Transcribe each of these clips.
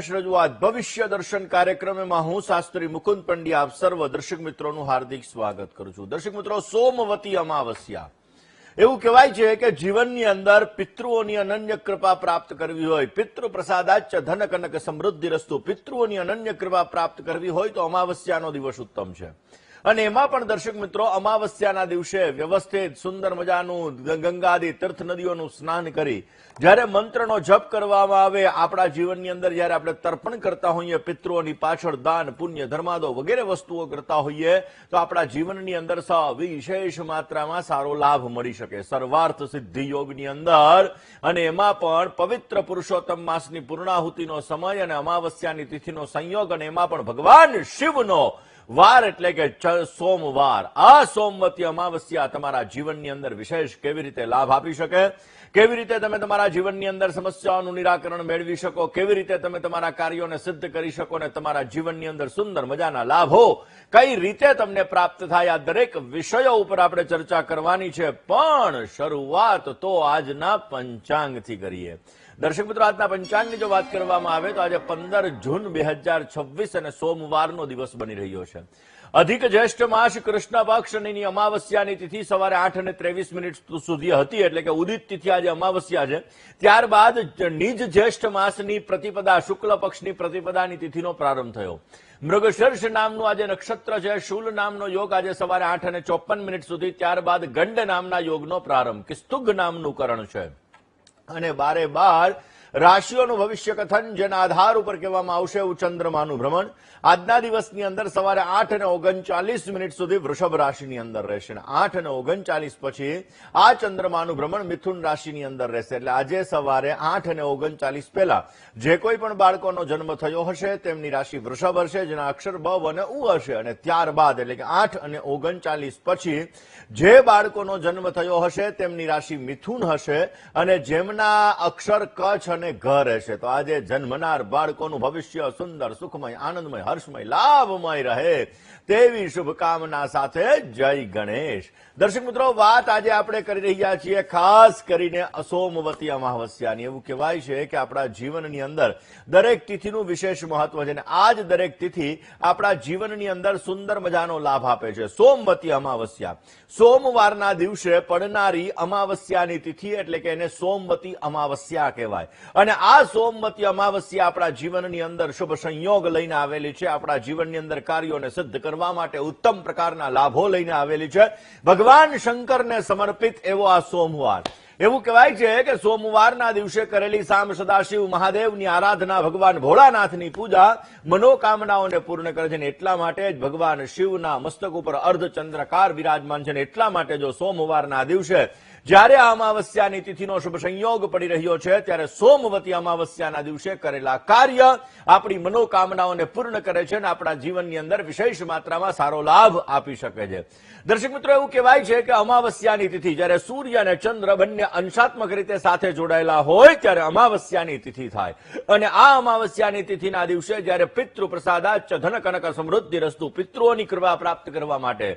વિશેષ રજૂઆત ભવિષ્ય દર્શન કાર્યક્રમમાં હું શાસ્ત્રી મુકુંદ પંડ્યા આપ સર્વ દર્શક મિત્રોનું હાર્દિક સ્વાગત કરું છું। દર્શક મિત્રો, સોમવતી અમાવસ્યા એવું કહેવાય છે કે જીવનની અંદર પિતૃઓની અનન્ય કૃપા પ્રાપ્ત કરવી હોય, પિતૃ પ્રસાદાચ ધન કનક સમૃદ્ધિ રસ્તુ, પિતૃઓની અનન્ય કૃપા પ્રાપ્ત કરવી હોય તો અમાવસ્યાનો દિવસ ઉત્તમ છે। અને એમાં પણ દર્શક મિત્રો અમાવસ્યાના દિવસે વ્યવસ્થિત સુંદર મજાનું ગંગાદી તીર્થ નદીઓનું સ્નાન કરી જ્યારે મંત્રનો જપ કરવામાં આવે, આપણા જીવનની અંદર જ્યારે આપણે તર્પણ કરતા હોઈએ, પિતૃઓની પાછળ દાન પુણ્ય ધર્માદો વગેરે વસ્તુઓ કરતા હોઈએ તો આપણા જીવનની અંદર વિશેષ માત્રામાં સારો લાભ મળી શકે સર્વાર્થ સિદ્ધિ યોગની અંદર। અને એમાં પણ પવિત્ર પુરુષોત્તમ માસની પૂર્ણાહુતિનો સમય અને અમાવસ્યાની તિથિનો સંયોગ, અને એમાં પણ ભગવાન શિવનો વાર એટલે કે સોમવાર, આ સોમવતી અમાવસ્યા તમારા જીવનની અંદર વિશેષ કેવી રીતે લાભ આપી શકે, કેવી રીતે તમે તમારા જીવનની અંદર સમસ્યાઓનું નિરાકરણ મેળવી શકો, કેવી રીતે તમે તમારા કાર્યોને સિદ્ધ કરી શકો અને તમારા જીવનની અંદર સુંદર મજાના લાભો કઈ રીતે તમને પ્રાપ્ત થાય, આ દરેક વિષયો ઉપર આપણે ચર્ચા કરવાની છે। પણ શરૂઆત તો આજના પંચાંગથી કરીએ। દર્શક મિત્રો, આજના પંચાંગની જો વાત કરવામાં આવે તો આજે 15 જૂન 2026 અને સોમવારનો દિવસ બની રહ્યો છે। અધિક જ્યેષ્ઠ માસ કૃષ્ણ પક્ષની અમાવસ્યાની તિથિ સવારે 8:23 સુધી હતી, એટલે કે ઉદિત તિથિ આજે અમાવસ્યા છે। ત્યારબાદ નિજ જ્યેષ્ઠ માસની પ્રતિપદા શુક્લ પક્ષની પ્રતિપદાની તિથિનો પ્રારંભ થયો। મૃગશીર્ષ નામનું આજે નક્ષત્ર છે, શૂલ નામનો યોગ આજે સવારે 8:54 સુધી, ત્યારબાદ ગંડ નામના યોગનો પ્રારંભ, કિસ્તુગ નામનું કરણ છે। અને 12 રાશિઓનું ભવિષ્ય કથન જેના આધાર ઉપર કહેવામાં આવશે એવું ચંદ્રમાનું ભ્રમણ આજના દિવસની અંદર સવારે 8:39 સુધી વૃષભ રાશિની અંદર રહેશે। 8:39 પછી આ ચંદ્રમાનું ભ્રમણ મિથુન રાશિની અંદર રહેશે। એટલે આજે સવારે 8:39 પહેલા જે કોઈ પણ બાળકોનો જન્મ થયો હશે તેમની રાશિ વૃષભ હશે, જેના અક્ષર બ અને ઉ હશે। અને ત્યારબાદ એટલે કે 8:39 પછી જે બાળકોનો જન્મ થયો હશે તેમની રાશિ મિથુન હશે અને જેમના અક્ષર કચ્છ અને ઘ રહેશે। તો આજે જન્મનાર બાળકોનું ભવિષ્ય સુંદર સુખમય આનંદમય હર્ષમય લાભમય રહે તેવી શુભકામના સાથે જય ગણેશ। દર્શક મિત્રો, વાત આજે આપણે કરી રહ્યા છીએ ખાસ કરીને સોમવતી અમાવસ્યાની। એવું કહેવાય છે કે આપણા જીવનની અંદર દરેક તિથિનું વિશેષ મહત્વ છે અને આ જ દરેક તિથિ આપણા જીવનની અંદર સુંદર મજાનો લાભ આપે છે। સોમવતી અમાવસ્યા સોમવારના દિવસે પડનારી અમાવસ્યાની તિથિ એટલે કે એને સોમવતી અમાવસ્યા કહેવાય। અને આ સોમવતી અમાવસ્યા આપણા જીવનની અંદર શુભ સંયોગ લઈને આવેલી છે, આપણા જીવનની અંદર કાર્યોને સિદ્ધ કરવા માટે ઉત્તમ પ્રકારના લાભો લઈને આવેલી છે। ભગવાન શંકરને સમર્પિત એવો આ સોમવાર। એવું કહેવાય છે કે સોમવારના દિવસે કરેલી સામ સદાશિવ મહાદેવની આરાધના, ભગવાન ભોળાનાથની પૂજા મનોકામનાઓને પૂર્ણ કરે છે અને એટલા માટે જ ભગવાન શિવના મસ્તક ઉપર અર્ધચંદ્રકાર વિરાજમાન છે। એટલા માટે જો સોમવારના દિવસે જ્યારે આ અમાવસ્યાની તિથિનો શુભ સંયોગ પડી રહ્યો છે ત્યારે સોમવતી અમાવસ્યાના દિવસે કરેલા કાર્ય આપણી મનોકામનાઓને પૂર્ણ કરે છે અને આપણા જીવનની અંદર વિશેષ માત્રામાં સારો લાભ આપી શકે છે। દર્શક મિત્રો, એવું કહેવાય છે કે અમાવસ્યાની તિથિ જ્યારે સૂર્ય અને ચંદ્ર બંને અંશાત્મક રીતે સાથે જોડાયેલા હોય ત્યારે અમાવસ્યાની તિથિ થાય। અને આ અમાવસ્યાની તિથિના દિવસે જ્યારે પિતૃ પ્રસાદાચ ધન કનક સમૃદ્ધિ રસ્તુ, પિતૃઓની કૃપા પ્રાપ્ત કરવા માટે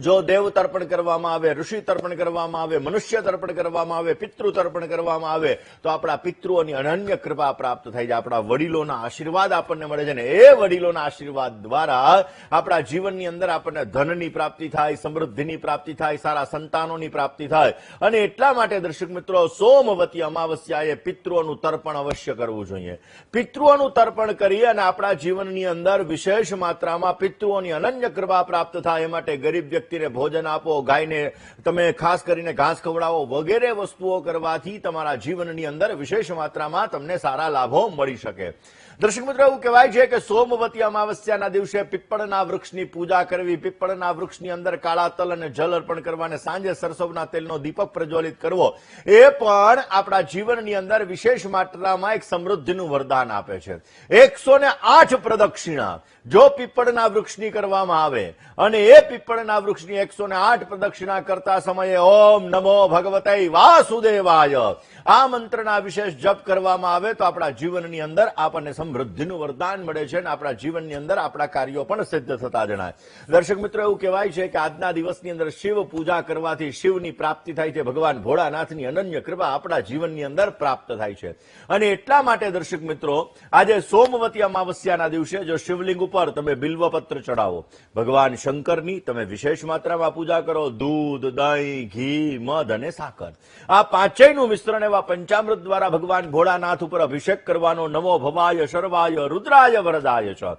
જો દેવ તર્પણ કરવામાં આવે, ઋષિ તર્પણ કરવામાં આવે, મનુષ્ય તર્પણ કરવામાં આવે, પિતૃ તર્પણ કરવામાં આવે તો આપણા પિતૃઓની અનન્ય કૃપા પ્રાપ્ત થાય છે, આપણા વડીલોના આશીર્વાદ આપણને મળે છે ને એ વડીલોના આશીર્વાદ દ્વારા આપણા જીવનની અંદર આપણને ધનની પ્રાપ્તિ થાય, સમૃદ્ધિની પ્રાપ્તિ થાય, સારા સંતાનોની પ્રાપ્તિ થાય। અને એટલા માટે દર્શક મિત્રો, સોમવતી અમાવસ્યાએ પિતૃઓનું તર્પણ અવશ્ય કરવું જોઈએ। પિતૃઓનું તર્પણ કરી અને આપણા જીવનની અંદર વિશેષ માત્રામાં પિતૃઓની અનન્ય કૃપા પ્રાપ્ત થાય એ માટે ગરીબ વ્યક્તિને ભોજન આપો, ગાયને તમે ખાસ કરીને ઘાસ ખવડાવો વગેરે વસ્તુઓ કરવાથી તમારા જીવનની અંદર વિશેષ માત્રામાં તમને સારા લાભો મળી શકે। દર્શક મિત્રો, એવું કહેવાય છે કે સોમવતી અમાવસ્યાના દિવસે પીપળના વૃક્ષની પૂજા કરવી, પીપળના વૃક્ષની અંદર કાળા તલ અને જલ અર્પણ કરવા અને સાંજે સરસવના તેલનો દીપક પ્રજ્વલિત કરવો એ પણ આપણા જીવનની અંદર વિશેષ માત્રામાં એક સમૃદ્ધિનું વરદાન આપે છે। 108 પ્રદક્ષિણા જો પીપળના વૃક્ષની કરવામાં આવે અને એ પીપળના વૃક્ષની 108 પ્રદક્ષિણા કરતા સમયે ઓમ નમો ભગવતે વાસુદેવાય આ મંત્રના વિશેષ જપ કરવામાં આવે તો આપણા જીવનની અંદર આપણને સમૃદ્ધિનું વરદાન મળે છે અને આપણા જીવનની અંદર આપણા કાર્યો પણ સિદ્ધ થતા જણાય. દર્શક મિત્રો, એવું કહેવાય છે કે આજના દિવસની અંદર શિવ પૂજા કરવાથી શિવની પ્રાપ્તિ થાય છે. ભગવાન ભોળાનાથની અનન્ય કૃપા આપણા જીવનની અંદર પ્રાપ્ત થાય છે. અને એટલા માટે દર્શક મિત્રો, આજે સોમવતી અમાવસ્યાના દિવસે જો શિવલિંગ ઉપર તમે બિલ્વપત્ર ચડાવો, ભગવાન શંકરની તમે વિશેષ માત્રામાં પૂજા કરો, દૂધ, દહીં, ઘી, મધ અને સાકર આ પાંચેયનું મિશ્રણ એવા પંચામૃત દ્વારા ભગવાન ભોળાનાથ ઉપર અભિષેક કરવાનો. નમો ભવાય શર્વાય રુદ્રાય વરદાય છે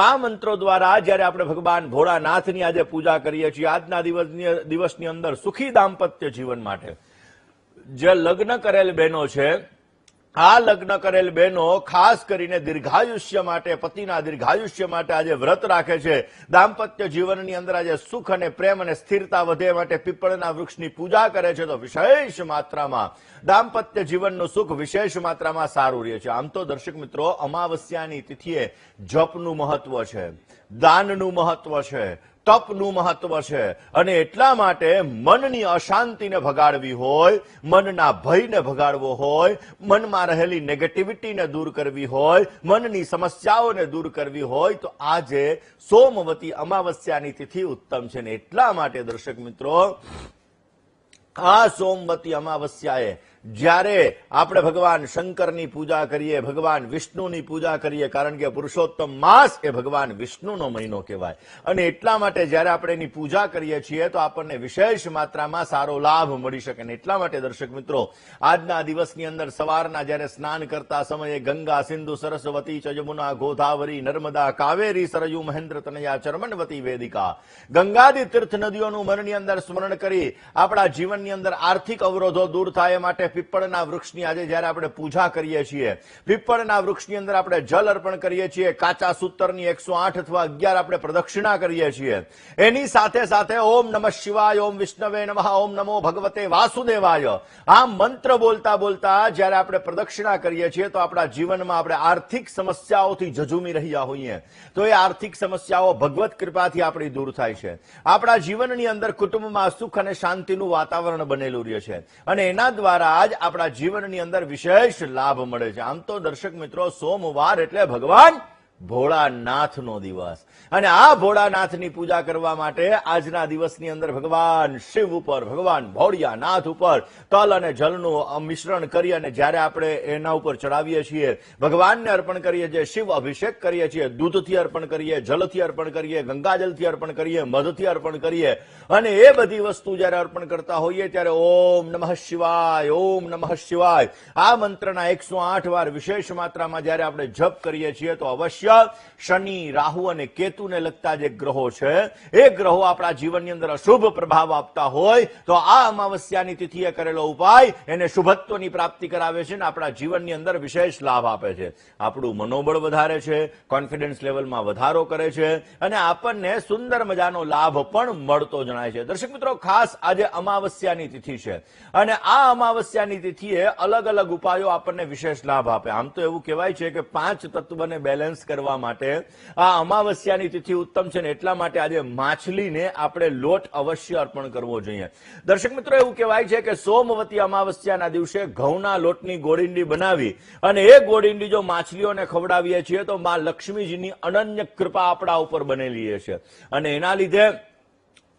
આ મંત્રો દ્વારા જ્યારે આપણે ભગવાન ભોળાનાથની આજે પૂજા કરીએ છીએ, આજના દિવસની અંદર સુખી દાંપત્ય જીવન માટે જે લગ્ન કરેલ બહેનો છે, આ લગ્ન કરેલ બહેનો ખાસ કરીને દીર્ઘાયુષ્ય માટે, પતિના દીર્ઘાયુષ્ય માટે આજે વ્રત રાખે છે. દાંપત્ય જીવનની અંદર આજે સુખ અને પ્રેમ અને સ્થિરતા વધે માટે પીપળના વૃક્ષની પૂજા કરે છે તો વિશેષ માત્રામાં દાંપત્ય જીવનનું સુખ વિશેષ માત્રામાં સારું રહે છે. આમ તો દર્શક મિત્રો, અમાવસ્યાની તિથિએ જપનું મહત્વ છે, દાનનું મહત્વ છે, તપનું મહત્વ છે. અને એટલા માટે મનની અશાંતિને ભગાડવી હોય, મનના ભયને ભગાડવો હોય, મનમાં રહેલી નેગેટિવિટીને દૂર કરવી હોય, મનની સમસ્યાઓને દૂર કરવી હોય તો આજે સોમવતી અમાવસ્યાની તિથિ ઉત્તમ છે. ને એટલા માટે દર્શક મિત્રો, આ સોમવતી અમાવસ્યાએ જ્યારે આપણે ભગવાન શંકરની પૂજા કરીએ, ભગવાન વિષ્ણુની પૂજા કરીએ, કારણ કે પુરુષોત્તમ માસ એ ભગવાન વિષ્ણુનો મહિનો કહેવાય. અને એટલા માટે જ્યારે આપણે એની પૂજા કરીએ છીએ તો આપણને વિશેષ માત્રામાં સારો લાભ મળી શકે. ને એટલા માટે દર્શક મિત્રો, આજના દિવસની અંદર સવારના જ્યારે સ્નાન કરતા સમયે ગંગા, સિંધુ, સરસ્વતી, ચ યમુના, ગોદાવરી, નર્મદા, કાવેરી, સરયુ, મહેન્દ્ર, તનયા, ચર્મણવતી, વેદિકા, ગંગાદી તીર્થ નદીઓનું મનની અંદર સ્મરણ કરી આપણા જીવનની અંદર આર્થિક અવરોધો દૂર થાય માટે પીપળના વૃક્ષની આજે જ્યારે આપણે પૂજા કરીએ છીએ, પીપળના વૃક્ષની અંદર આપણે જલ અર્પણ કરીએ છીએ, કાચા સૂતરની 108 અથવા 11 આપણે પ્રદક્ષિણા કરીએ છીએ. એની સાથે સાથે ઓમ નમઃ શિવાય, ઓમ વિષ્ણવે નમઃ, ઓમ નમો ભગવતે વાસુદેવાય આ મંત્ર બોલતા બોલતા જ્યારે આપણે પ્રદક્ષિણા કરીએ છીએ તો આપણા જીવનમાં આપણે આર્થિક સમસ્યાઓથી ઝઝૂમી રહ્યા હોઈએ તો એ આર્થિક સમસ્યાઓ ભગવત કૃપાથી આપણી દૂર થાય છે. આપણા જીવનની અંદર કુટુંબમાં સુખ અને શાંતિનું વાતાવરણ બનેલું રહે છે અને એના દ્વારા જ આપણા જીવનની અંદર વિશેષ લાભ મળે છે. આમ તો દર્શક મિત્રો, સોમવાર એટલે ભગવાન ભોળાનાથનો દિવસ અને આ ભોળાનાથની પૂજા કરવા માટે આજના દિવસની અંદર ભગવાન શિવ ઉપર, ભગવાન ભોળિયાનાથ ઉપર તલ અને જલનું મિશ્રણ કરી અને જ્યારે આપણે એના ઉપર ચડાવીએ છીએ, ભગવાનને અર્પણ કરીએ છીએ, શિવ અભિષેક કરીએ છીએ, દૂધથી અર્પણ કરીએ, જલથી અર્પણ કરીએ, ગંગાજલથી અર્પણ કરીએ, મધથી અર્પણ કરીએ અને એ બધી વસ્તુ જ્યારે અર્પણ કરતા હોઈએ ત્યારે ઓમ નમઃ શિવાય, ઓમ નમઃ શિવાય આ મંત્રના 108 વાર વિશેષ માત્રામાં જ્યારે આપણે જપ કરીએ છીએ તો અવશ્ય શનિ, રાહુ અને કેતુને લગતા જે ગ્રહો છે એ ગ્રહો આપણા જીવનની અંદર અશુભ પ્રભાવ આપતા હોય તો આ અમાવસ્યાની તિથિએ કરેલો ઉપાય એને શુભત્વની પ્રાપ્તિ કરાવે છે અને આપણા જીવનની અંદર વિશેષ લાભ આપે છે. આપણું મનોબળ વધારે છે, કોન્ફિડન્સ લેવલમાં વધારો કરે છે અને આપણને સુંદર મજાનો લાભ પણ મળતો જણાય છે. દર્શક મિત્રો, ખાસ આજે અમાવસ્યાની તિથિ છે અને આ અમાવસ્યાની તિથિએ અલગ અલગ ઉપાયો આપણને વિશેષ લાભ આપે. આમ તો એવું કહેવાય છે કે 5 તત્વને બેલેન્સ કરવા માટે આ અમાવસ્યાની તિથિ ઉત્તમ છે ને એટલા માટે આજે માછલીને આપણે લોટ અવશ્ય અર્પણ કરવો જોઈએ. દર્શક મિત્રો, એવું કહેવાય છે કે સોમવતી અમાવસ્યાના દિવસે ઘઉંના લોટની ગોળીંડી બનાવી અને એ ગોળીંડી જો માછલીઓને ખવડાવીએ છીએ તો માં લક્ષ્મીજીની અનન્ય કૃપા આપણા ઉપર બનેલી છે અને એના લીધે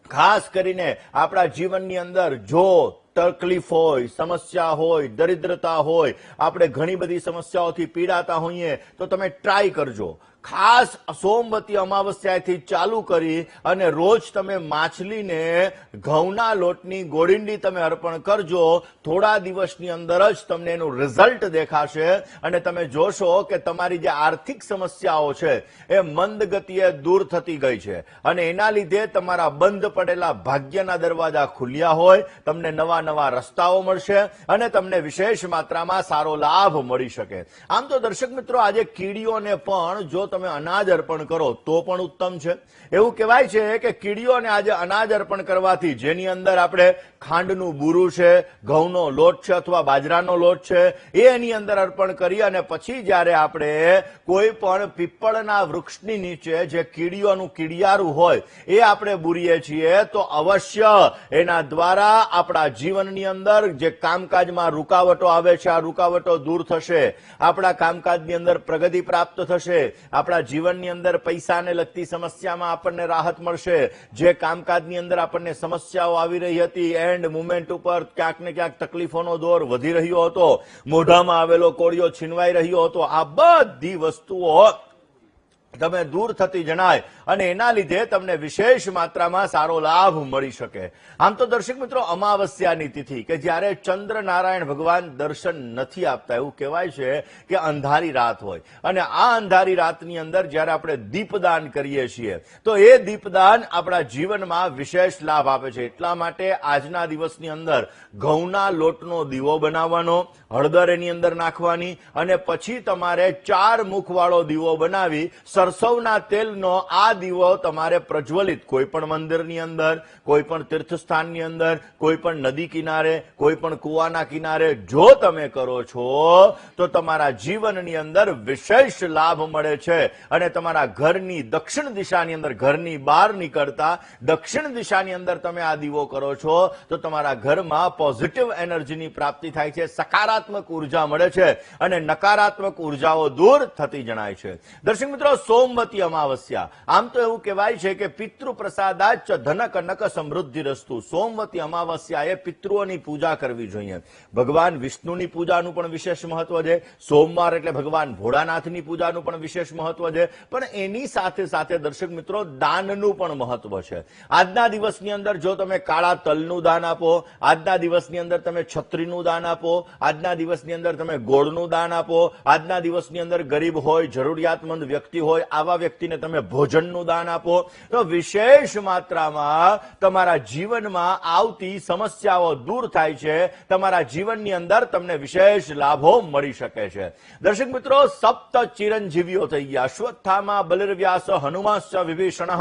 ખાસ કરીને આપણા જીવનની અંદર જો તકલીફ હોય, સમસ્યા હોય, દરિદ્રતા હોય, આપણે ઘણી બધી સમસ્યાઓથી પીડાતા હોઈએ તો તમે ટ્રાય કરજો. ખાસ સોમવતી અમાવસ્યાથી ચાલુ કરી અને રોજ તમે માછલીને ઘઉંના લોટની ગોળીંડી તમે અર્પણ કરજો. થોડા દિવસની અંદર જ તમને એનું રિઝલ્ટ દેખાશે અને તમે જોશો કે તમારી જે આર્થિક સમસ્યાઓ છે એ મંદ ગતિએ દૂર થતી ગઈ છે અને એના લીધે તમારા બંધ પડેલા ભાગ્યના દરવાજા ખુલ્યા હોય, તમને નવા નવા રસ્તાઓ મળશે અને તમને વિશેષ માત્રામાં સારો લાભ મળી શકે. આમ તો દર્શક મિત્રો, આજે કીડીઓને પણ જો તમે અનાજ અર્પણ કરો તો પણ ઉત્તમ છે. એવું કહેવાય છે કે કીડીઓને આજે અનાજ અર્પણ કરવાથી, જેની અંદર આપણે ખાંડનું બુરું છે, ઘઉંનો લોટ છે અથવા બાજરાનો લોટ છે, એની અંદર અર્પણ કરી અને પછી જ્યારે આપણે કોઈ પણ પીપળના વૃક્ષની નીચે જે કીડીઓનું કીડિયારું હોય એ આપણે બુરીએ છીએ તો અવશ્ય એના દ્વારા આપણા જીવનની અંદર જે કામકાજમાં રૂકાવટો આવે છે, આ રૂકાવટો દૂર થશે. આપણા કામકાજની અંદર પ્રગતિ પ્રાપ્ત થશે. આપણા જીવનની અંદર પૈસાને લગતી સમસ્યામાં આપણને રાહત મળશે. જે કામકાજની અંદર આપણને સમસ્યાઓ આવી રહી હતી, એન્ડ મુમેન્ટ ઉપર ક્યાંક ને ક્યાંક તકલીફોનો દોર વધી રહ્યો હતો, મોઢામાં આવેલો કોળિયો છીનવાઈ રહ્યો હતો, આ બધી વસ્તુઓ તમે દૂર થતી જણાય અને એના લીધે તમને વિશેષ માત્રામાં સારો લાભ મળી શકે. આમ તો દર્શક મિત્રો, અમાવસ્યાની તિથિ કે જ્યારે ચંદ્ર નારાયણ ભગવાન દર્શન નથી આપતા, એવું કહેવાય છે કે અંધારી રાત હોય, અને આ અંધારી રાતની અંદર જ્યારે આપણે દીપદાન કરીએ છીએ તો એ દીપદાન આપણા જીવનમાં વિશેષ લાભ આપે છે. એટલા માટે આજના દિવસની અંદર ઘઉંના લોટનો દીવો બનાવવાનો, હળદર એની અંદર નાખવાની અને પછી તમારે 4 મુખવાળો દીવો બનાવી સરસવના તેલનો આ દીવો તમારે પ્રજ્વલિત કોઈ પણ મંદિરની અંદર, કોઈ પણ તીર્થસ્થાનની અંદર, કોઈ પણ નદી કિનારે, કોઈ પણ કુવાના કિનારે જો તમે કરો છો તો તમારા જીવનની અંદર વિશેષ લાભ મળે છે. અને તમારા ઘરની દક્ષિણ દિશાની અંદર, ઘરની બહાર નીકળતા દક્ષિણ દિશાની અંદર તમે આ દીવો કરો છો તો તમારા ઘરમાં પોઝિટિવ એનર્જીની પ્રાપ્તિ થાય છે, સકારાત્મક ઉર્જા મળે છે અને નકારાત્મક ઉર્જાઓ દૂર થતી જણાય છે. દર્શક મિત્રો, સોમવતી અમાવસ્યા, આમ તો એવું કહેવાય છે કે પિતૃ પ્રસાદાચ ધન કનક સમૃદ્ધિ રસ્તુ. સોમવતી અમાવસ્યાએ પિતૃઓની પૂજા કરવી જોઈએ. ભગવાન વિષ્ણુની પૂજાનું પણ વિશેષ મહત્વ છે. સોમવાર એટલે ભગવાન ભોળાનાથની પૂજાનું પણ વિશેષ મહત્વ છે. પણ એની સાથે સાથે દર્શક મિત્રો, દાનનું પણ મહત્વ છે. આજના દિવસની અંદર જો તમે કાળા તલનું દાન આપો, આજના દિવસની અંદર તમે છત્રીનું દાન આપો, આજના દિવસની અંદર તમે ગોળનું દાન આપો, આજના દિવસની અંદર ગરીબ હોય, જરૂરિયાતમંદ વ્યક્તિ હોય, આવા વ્યક્તિને તમે ભોજનનું દાન આપો તો વિશેષ માત્રામાં તમારા જીવનમાં આવતી સમસ્યાઓ દૂર થાય છે. તમારા જીવનની અંદર તમને વિશેષ લાભો મળી શકે છે. દર્શક મિત્રો, સપ્ત ચિરંજીવીઓ થઈ ગયા. અશ્વત્થામા, બલિર્વ્યાસ, હનુમાશ્ચ, વિભીષણ,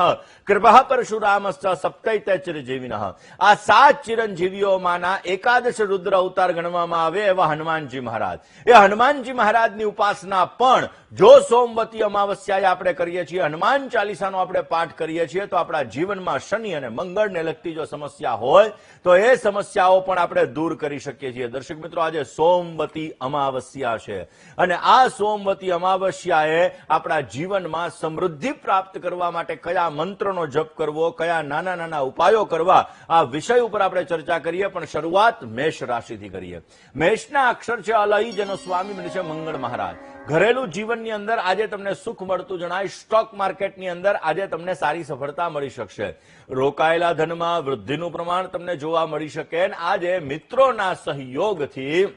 કૃપઃ પરશુરામશ્ચ, સપ્તૈતે ચિરંજીવિનઃ. આ 7 ચિરંજીવીઓમાંના એકાદશ રુદ્ર અવતાર ગણવામાં આવે એવા હનુમાનજી મહારાજ. એ હનુમાનજી મહારાજની ઉપાસના પણ જો સોમવતી અમાવસ્યાએ આપણે કરીએ છીએ, હનુમાન ચાલીસાનો આપણે પાઠ કરીએ છીએ તો આપણા જીવનમાં શનિ અને મંગળને લગતી જો સમસ્યા હોય તો એ સમસ્યાઓ પણ આપણે દૂર કરી શકીએ છીએ. દર્શક મિત્રો, આજે સોમવતી અમાવસ્યા છે અને આ સોમવતી અમાવસ્યાએ આપણા જીવનમાં સમૃદ્ધિ પ્રાપ્ત કરવા માટે કયા મંત્રનો જપ કરવો, કયા નાના નાના ઉપાયો કરવા, આ વિષય ઉપર આપણે ચર્ચા કરીએ. પણ શરૂઆત મેષ રાશિથી કરીએ. મેષના અક્ષર છે અલઈ, જેનો સ્વામી બને છે મંગળ મહારાજ. ઘરેલું જીવનની અંદર આજે તમને સુખ મળતું જણાય. સ્ટોક માર્કેટની અંદર આજે તમને સારી સફળતા મળી શકશે. રોકાયેલા ધનમાં વૃદ્ધિનું પ્રમાણ તમને જોવા મળી શકે. આજે મિત્રોના સહયોગથી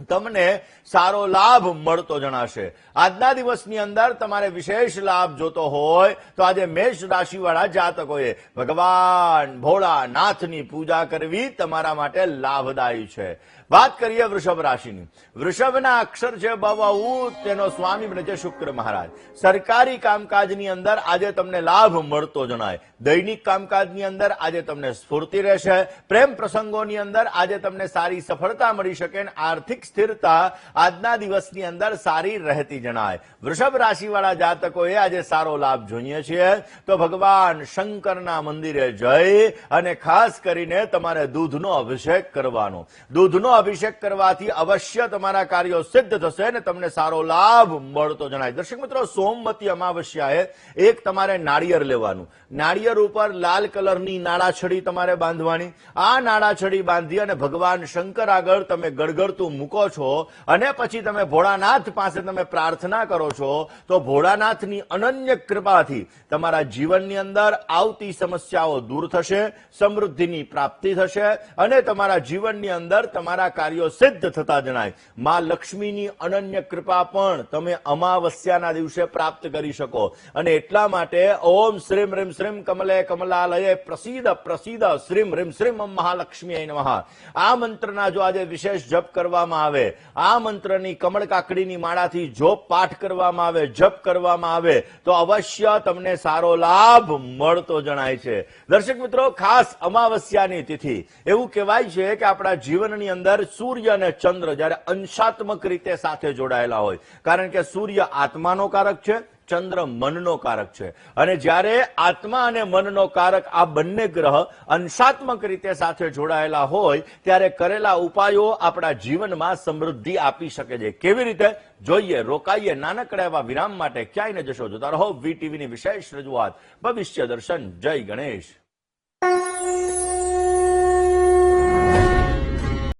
તમને સારો લાભ મળતો જણાશે. આજના દિવસની અંદર તમારે વિશેષ લાભ જોતો હોય તો આજે મેષ રાશિવાળા જાતકોએ ભગવાન ભોળાનાથની પૂજા કરવી તમારા માટે લાભદાયી છે. વાત કરીએ વૃષભ રાશિની. વૃષભના અક્ષર છે બવઉ, તેનો સ્વામી બને છે શુક્ર મહારાજ. સરકારી કામકાજની અંદર આજે તમને લાભ મળતો જણાય. દૈનિક કામકાજની અંદર આજે તમને સ્ફૂર્તિ રહેશે. પ્રેમ પ્રસંગોની અંદર આજે તમને સારી સફળતા મળી શકે. આર્થિક સ્થિરતા આજના દિવસની અંદર સારી રહેતી જણાય. વૃષભ રાશિવાળા જાતકોએ આજે સારો લાભ જોઈએ છીએ તો ભગવાન શંકરના મંદિરે જઈ અને ખાસ કરીને તમારે દૂધનો અભિષેક કરવાનો. દૂધનો અભિષેક કરવાથી અવશ્ય તમારા કાર્યો સિદ્ધ થશે અને તમને સારો લાભ મળતો જણાય. દર્શક મિત્રો, સોમવતી અમાવસ્યાએ એક તમારે નાળિયેર લેવાનું. નાળિયેર ઉપર લાલ કલરની નાળાછડી તમારે બાંધવાની. આ નાળાછડી બાંધી અને ભગવાન શંકર આગળ તમે ગડગડતું મૂકો છો અને પછી તમે ભોળાનાથ પાસે તમે પ્રાર્થના કરો છો તો ભોળાનાથની અનન્ય કૃપાથી તમારા જીવનની અંદર આવતી સમસ્યાઓ દૂર થશે, સમૃદ્ધિની પ્રાપ્તિ થશે અને તમારા જીવનની અંદર તમારા તમારા કાર્યો સિદ્ધ થતા જણાય. માં લક્ષ્મીની અનન્ય કૃપા પણ તમે અમાવસ્યાના દિવસે પ્રાપ્ત કરી શકો. અને એટલા માટે ઓમ શ્રીમ રીમ શ્રીમ કમલે કમલાલયે પ્રસીદ પ્રસીદ શ્રીમ રીમ શ્રીમ મહાલક્ષ્મી નમઃ આ મંત્રના જો આજે વિશેષ જપ કરવામાં આવે, આ મંત્રની કમળ કાકડીની માળાથી જો પાઠ કરવામાં આવે, જપ કરવામાં આવે તો અવશ્ય તમને સારો લાભ મળતો જણાય છે. દર્શક મિત્રો, ખાસ અમાવસ્યાની તિથિ એવું કહેવાય છે કે આપણા જીવનની અંદર સૂર્ય અને ચંદ્ર જ્યારે અંશાત્મક રીતે સાથે જોડાયેલા હોય, કારણ કે સૂર્ય આત્માનો કારક છે, ચંદ્ર મનનો કારક છે. અને જ્યારે આત્મા અને મનનો કારક આ બંને ગ્રહ અંશાત્મક રીતે સાથે જોડાયેલા હોય ત્યારે કરેલા ઉપાયો આપણા જીવનમાં સમૃદ્ધિ આપી શકે છે. કેવી રીતે જોઈએ, રોકાઈએ નાનકડા એવા વિરામ માટે. ક્યાંય ન જશો, જોતા રહો વીટીવીની વિશેષ રજૂઆત ભવિષ્ય દર્શન. જય ગણેશ.